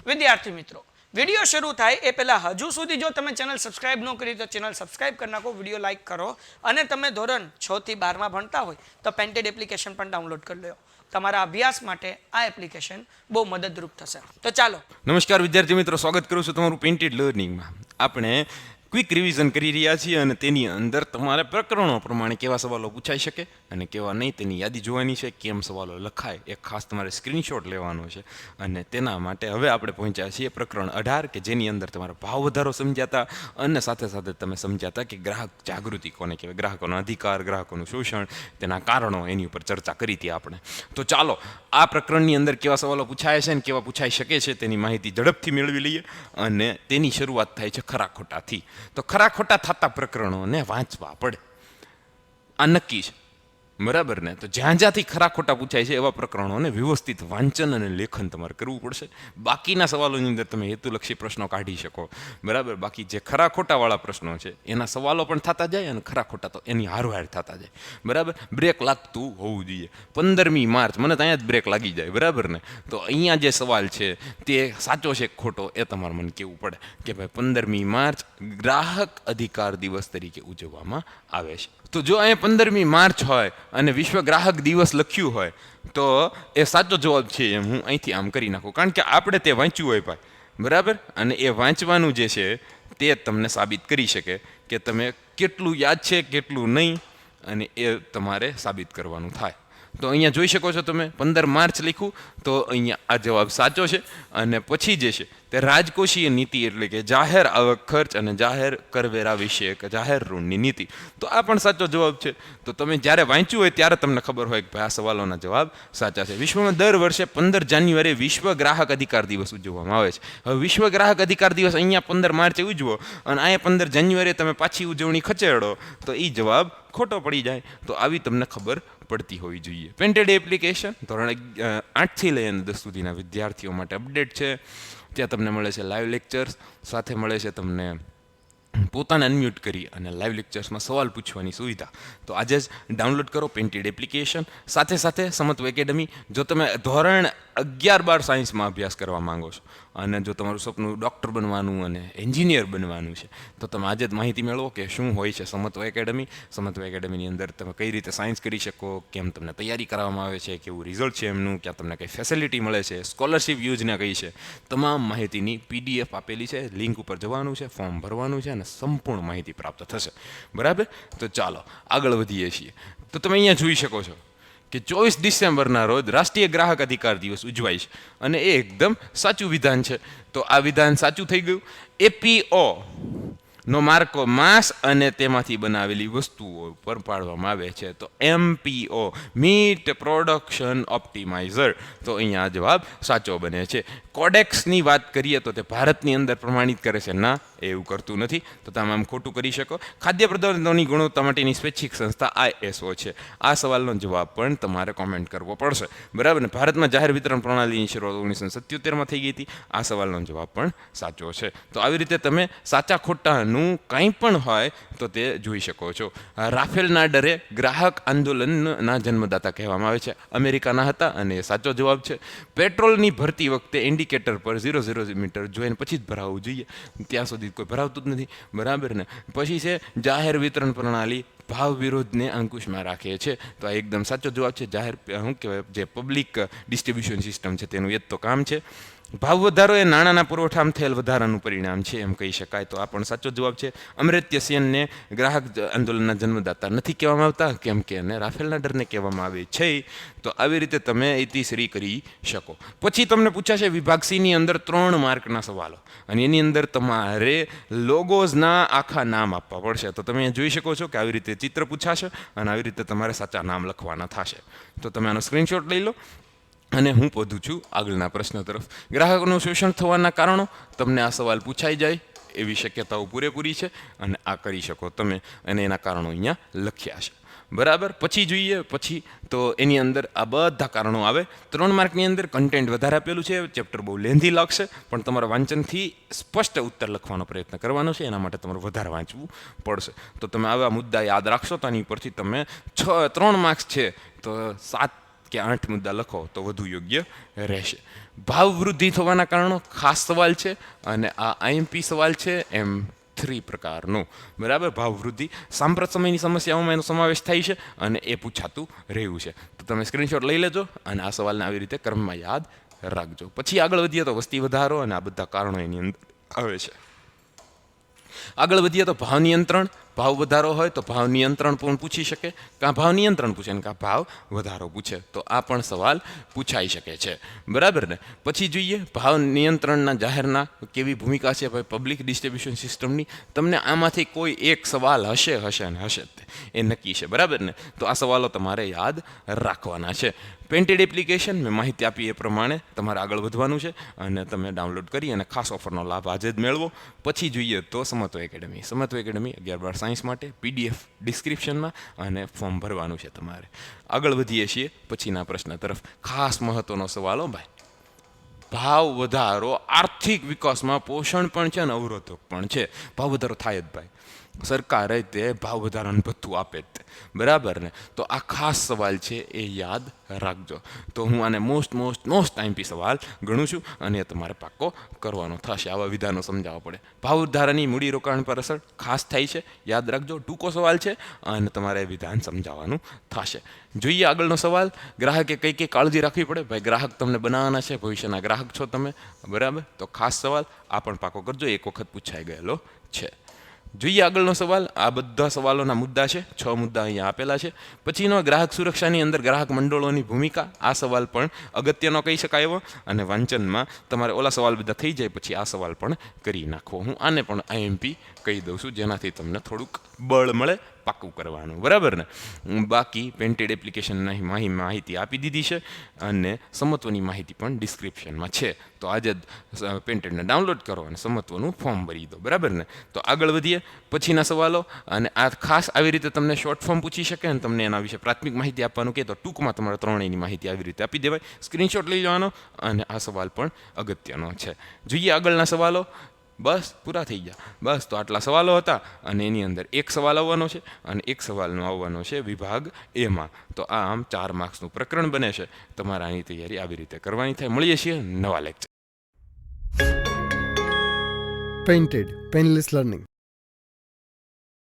વિદ્યાર્થી મિત્રો, વિડીયો શરૂ થાય એ પહેલાં હજુ સુધી જો તમે ચેનલ સબસ્ક્રાઇબ ન કરી તો ચેનલ સબસ્ક્રાઇબ કરી નાખો, વિડીયો લાઇક કરો અને તમે ધોરણ 6 થી 12માં ભણતા હોય તો પેન્ટેડ એપ્લિકેશન પણ ડાઉનલોડ કરી લો. તમારા અભ્યાસ માટે આ એપ્લિકેશન બહુ મદદરૂપ થશે. તો ચાલો. નમસ્કાર વિદ્યાર્થી મિત્રો, સ્વાગત કરું છું તમારું પેન્ટેડ લર્નિંગમાં. આપણે ક્વિક રિવિઝન કરી રહ્યા છીએ અને તેની અંદર તમારે પ્રકરણો પ્રમાણે કેવા સવાલો પૂછાઈ શકે અને કેવા નહીં તેની યાદી જોવાની છે. કેમ સવાલો લખાય એ ખાસ તમારે સ્ક્રીનશોટ લેવાનો છે અને તેના માટે હવે આપણે પહોંચ્યા છીએ પ્રકરણ 18 કે જેની અંદર તમારા ભાવ વધારો સમજ્યાતા અને સાથે સાથે તમે સમજ્યાતા કે ગ્રાહક જાગૃતિ કોને કહેવાય, ગ્રાહકોનો અધિકાર, ગ્રાહકોનું શોષણ, તેના કારણો, એની ઉપર ચર્ચા કરી હતી આપણે. તો ચાલો આ પ્રકરણની અંદર કેવા સવાલો પૂછાય છે અને કેવા પૂછાઈ શકે છે તેની માહિતી ઝડપથી મેળવી લઈએ અને તેની શરૂઆત થાય છે ખરા ખોટાથી. તો ખરા ખોટા થતા પ્રકરણોને વાંચવા પડે, આ નક્કી છે, બરાબર ને? તો જ્યાં જ્યાંથી ખરા ખોટા પૂછાય છે એવા પ્રકરણોને વ્યવસ્થિત વાંચન અને લેખન તમારે કરવું પડશે. બાકીના સવાલોની અંદર તમે હેતુલક્ષી પ્રશ્નો કાઢી શકો, બરાબર. બાકી જે ખરા ખોટાવાળા પ્રશ્નો છે એના સવાલો પણ થતા જાય અને ખરા ખોટા તો એની હારવાર થતા જાય, બરાબર. બ્રેક લાગતું હોવું જોઈએ. 15મી માર્ચ મને તો અહીંયા જ બ્રેક લાગી જાય, બરાબર ને? તો અહીંયા જે સવાલ છે તે સાચો છે ખોટો એ તમારે મને કહેવું પડે કે ભાઈ 15મી માર્ચ ગ્રાહક અધિકાર દિવસ તરીકે ઉજવવામાં આવે છે. તો જો અહીંયા 15મી માર્ચ હોય અને વિશ્વ ગ્રાહક દિવસ લખ્યું હોય તો એ સાચો જવાબ છે એમ હું અહીંથી આમ કરી નાખું, કારણ કે આપણે તે વાંચ્યું હોય ભાઈ, બરાબર. અને એ વાંચવાનું જે છે તે તમને સાબિત કરી શકે કે તમે કેટલું યાદ છે કેટલું નહીં, અને એ તમારે સાબિત કરવાનું થાય. તો અહીંયા જોઈ શકો છો તમે 15 માર્ચ લખ્યું તો અહીંયા આ જવાબ સાચો છે. અને પછી જે છે તે રાજકોષીય નીતિ એટલે કે જાહેર આવક ખર્ચ અને જાહેર કરવેરા વિષયક જાહેર ઋણની નીતિ, તો આ પણ સાચો જવાબ છે. તો તમે જ્યારે વાંચ્યું હોય ત્યારે તમને ખબર હોય કે ભાઈ આ સવાલોના જવાબ સાચા છે. વિશ્વમાં દર વર્ષે 15 જાન્યુઆરીએ વિશ્વ ગ્રાહક અધિકાર દિવસ ઉજવવામાં આવે છે. હવે વિશ્વ ગ્રાહક અધિકાર દિવસ અહીંયા 15 માર્ચે ઉજવો અને અહીંયા 15 જાન્યુઆરીએ તમે પાછી ઉજવણી ખસેડો તો એ જવાબ ખોટો પડી જાય. તો આવી તમને ખબર પડતી હોવી જોઈએ. પેન્ટેડ એપ્લિકેશન ધોરણ 8થી લઈને 10 સુધીના વિદ્યાર્થીઓ માટે અપડેટ છે. ત્યાં તમને મળે છે લાઈવ લેક્ચર્સ, સાથે મળે છે તમને પોતાને અનમ્યુટ કરી અને લાઈવ લેક્ચર્સમાં સવાલ પૂછવાની સુવિધા. તો આજે જ ડાઉનલોડ કરો પેન્ટેડ એપ્લિકેશન. સાથે સાથે સમત્વ એકેડમી, જો તમે ધોરણ 11-12 સાયન્સમાં અભ્યાસ કરવા માંગો છો અને જો તમારું સપનું ડૉક્ટર બનવાનું અને એન્જિનિયર બનવાનું છે તો તમે આજે જ માહિતી મેળવો કે શું હોય છે સમત્વ એકેડમી. સમત્વ એકેડમીની અંદર તમે કઈ રીતે સાયન્સ કરી શકો, કેમ તમને તૈયારી કરવામાં આવે છે, કેવું રિઝલ્ટ છે એમનું, ક્યાં તમને કઈ ફેસિલિટી મળે છે, સ્કોલરશિપ યોજના કઈ છે, તમામ માહિતીની PDF આપેલી છે. લિંક ઉપર જવાનું છે, ફોર્મ ભરવાનું છે અને સંપૂર્ણ માહિતી પ્રાપ્ત થશે, બરાબર. તો ચાલો આગળ વધીએ છીએ. તો તમે અહીંયા જોઈ શકો છો કે 24 ડિસેમ્બરના રોજ રાષ્ટ્રીય ગ્રાહક અધિકાર દિવસ ઉજવાય છે અને એ એકદમ સાચું વિધાન છે. તો આ વિધાન સાચું થઈ ગયું. APO નો માર્કો માસ અને તેમાંથી બનાવેલી વસ્તુઓ પર પાડવામાં આવે છે. તો MPO મીટ પ્રોડક્શન ઓપ્ટિમાઇઝર, તો અહીંયા જવાબ સાચો બને છે. કોડેક્સની વાત કરીએ તો તે ભારતની અંદર પ્રમાણિત કરે છે? ના, એવું કરતું નથી. તો તમે આમ ખોટું કરી શકો. ખાદ્ય પદાર્થોની ગુણવત્તા માટેની સ્વૈચ્છિક સંસ્થા ISO છે. આ સવાલનો જવાબ પણ તમારે કોમેન્ટ કરવો પડશે, બરાબર ને? ભારતમાં જાહેર વિતરણ પ્રણાલીની શરૂઆત 1977માં થઈ ગઈ હતી. આ સવાલનો જવાબ પણ સાચો છે. તો આવી રીતે તમે સાચા ખોટાનું કંઈ પણ હોય તો તે જોઈ શકો છો. રાફેલ નાડરે ગ્રાહક આંદોલનના જન્મદાતા કહેવામાં આવે છે. અમેરિકાના હતા અને એ સાચો જવાબ છે. પેટ્રોલની ભરતી વખતે ઇન્ડિકેટર પર 00 મીટર જોઈને પછી જ ભરાવવું જોઈએ, ત્યાં સુધી કોઈ ભરાવતું જ નથી, બરાબર ને? પછી છે જાહેર વિતરણ પ્રણાલી ભાવ વિરોધને અંકુશમાં રાખે છે. તો આ એકદમ સાચો જવાબ છે. જાહેર શું કહેવાય, જે પબ્લિક ડિસ્ટ્રીબ્યુશન સિસ્ટમ છે તેનું એ જ તો કામ છે. ભાવ વધારો એ નાણાંના પુરવઠામાં થયેલ વધારાનું પરિણામ છે એમ કહી શકાય. તો આ પણ સાચો જવાબ છે. અમર્ત્ય સેનને ગ્રાહક આંદોલનના જન્મદાતા નથી કહેવામાં આવતા, કેમ કે એને રાફેલ નાડરને કહેવામાં આવે છે. તો આવી રીતે તમે ઇતિશ્રી કરી શકો. પછી તમને પૂછાશે વિભાગ C ની અંદર 3 માર્કના સવાલો અને એની અંદર તમારે લોગોઝના આખા નામ આપવા પડશે. તો તમે જોઈ શકો છો કે આવી રીતે ચિત્ર પૂછાશે અને આવી રીતે તમારે સાચા નામ લખવાના થશે. તો તમે આનો સ્ક્રીનશોટ લઈ લો અને હું પહોંચું છું આગળના પ્રશ્ન તરફ. ગ્રાહકોનું શોષણ થવાના કારણો, તમને આ સવાલ પૂછાઈ જાય એવી શક્યતાઓ પૂરેપૂરી છે અને આ કરી શકો તમે, અને એના કારણો અહીંયા લખ્યા છે, બરાબર. પછી જોઈએ, પછી તો એની અંદર આ બધા કારણો આવે. 3 માર્કની અંદર કન્ટેન્ટ વધારે આપેલું છે. ચેપ્ટર બહુ લેન્ધી લાગશે પણ તમારા વાંચનથી સ્પષ્ટ ઉત્તર લખવાનો પ્રયત્ન કરવાનો છે. એના માટે તમારે વધારે વાંચવું પડશે. તો તમે આવા મુદ્દા યાદ રાખશો તો આની ઉપરથી તમે 3 માર્ક્સ છે તો 7 કે 8 મુદ્દા લખો તો વધુ યોગ્ય રહેશે. ભાવ વૃદ્ધિ થવાના કારણો ખાસ સવાલ છે અને આ આઈએમપી સવાલ છે M3 પ્રકારનો. બરાબર, ભાવ વૃદ્ધિ સાંપ્રત સમયની સમસ્યાઓમાં એનો સમાવેશ થાય છે અને એ પૂછાતું રહ્યું છે. તો તમે સ્ક્રીનશોટ લઈ લેજો અને આ સવાલને આવી રીતે ક્રમમાં યાદ રાખજો. પછી આગળ વધીએ તો વસ્તી વધારો અને આ બધા કારણો એની અંદર આવે છે. આગળ વધીએ તો ભાવ નિયંત્રણ. ભાવ વધારો હોય તો ભાવ નિયંત્રણ પણ પૂછી શકે, કાં ભાવ નિયંત્રણ પૂછે ને કાં ભાવ વધારો પૂછે, તો આ પણ સવાલ પૂછાઈ શકે છે. બરાબર ને. પછી જોઈએ ભાવ નિયંત્રણના જાહેરના કેવી ભૂમિકા છે ભાઈ પબ્લિક ડિસ્ટ્રીબ્યુશન સિસ્ટમની. તમને આમાંથી કોઈ એક સવાલ હશે ને હશે એ નક્કી છે. બરાબર ને. તો આ સવાલો તમારે યાદ રાખવાના છે. પેન્ટેડ એપ્લિકેશન મેં માહિતી આપી એ પ્રમાણે તમારે આગળ વધવાનું છે અને તમે ડાઉનલોડ કરી અને ખાસ ઓફરનો લાભ આજે જ મેળવો. પછી જોઈએ તો સમત્વ એકેડમી. સમત્વ એકેડમી 11-12 સાયન્સ માટે PDF ડિસ્ક્રિપ્શનમાં અને ફોર્મ ભરવાનું છે તમારે. આગળ વધીએ છીએ પછીના પ્રશ્ન તરફ. ખાસ મહત્વનો સવાલો ભાઈ, ભાવ વધારો આર્થિક વિકાસમાં પોષણ પણ છે અને અવરોધક પણ છે. ભાવ વધારો થાય જ ભાઈ, સરકારે તે ભાવ વધારાનું ભથ્થું આપે જ તે. બરાબર ને. તો આ ખાસ સવાલ છે, એ યાદ રાખજો. તો હું આને મોસ્ટ આઈએમપી સવાલ ગણું છું અને એ તમારે પાક્કો કરવાનો થશે. આવા વિધાનો સમજાવવા પડે. ભાવ વધારાની મૂડીરોકાણ પર અસર ખાસ થાય છે, યાદ રાખજો. ટૂંકો સવાલ છે અને તમારે વિધાન સમજાવવાનું થશે. જોઈએ આગળનો સવાલ. ગ્રાહકે કઈ કાળજી રાખવી પડે ભાઈ? ગ્રાહક તમને બનાવવાના છે, ભવિષ્યના ગ્રાહક છો તમે. બરાબર, તો ખાસ સવાલ આ પણ પાકો કરજો, એક વખત પૂછાઈ ગયેલો છે. જોઈએ આગળનો સવાલ. આ બધા સવાલોના મુદ્દા છે, 6 મુદ્દા અહીંયા આપેલા છે. પછીનો ગ્રાહક સુરક્ષાની અંદર ગ્રાહક મંડળોની ભૂમિકા. આ સવાલ પણ અગત્યનો કહી શકાય એવો, અને વાંચનમાં તમારે ઓલા સવાલ બધા થઈ જાય પછી આ સવાલ પણ કરી નાખવો. હું આને પણ આઈએમપી કહી દઉં છું, જેનાથી તમને થોડુંક બળ મળે પાક્કું કરવાનું. બરાબર ને. બાકી પેન્ટેડ એપ્લિકેશનની માહિતી આપી દીધી છે અને સમત્વની માહિતી પણ ડિસ્ક્રિપ્શનમાં છે. તો આજે જ પેન્ટેડને ડાઉનલોડ કરો અને સમત્વનું ફોર્મ ભરી દો. બરાબર ને. તો આગળ વધીએ પછીના સવાલો. અને આ ખાસ આવી રીતે તમને શોર્ટ ફોર્મ પૂછી શકે અને તમને એના વિશે પ્રાથમિક માહિતી આપવાનું કહે તો ટૂંકમાં તમારે ત્રણેયની માહિતી આવી રીતે આપી દેવાય. સ્ક્રીનશોટ લઈ જવાનો અને આ સવાલ પણ અગત્યનો છે. જોઈએ આગળના સવાલો. બસ પૂરા થઈ ગયા. બસ, તો આટલા સવાલો હતા અને એની અંદર એક સવાલ આવવાનો છે અને એક સવાલનો આવવાનો છે વિભાગ એમાં. તો આમ 4 માર્ક્સનું પ્રકરણ બને છે. તમારે આની તૈયારી આવી રીતે કરવાની થાય. મળીએ છીએ નવા લેક્ચર. Painted Painless Learning.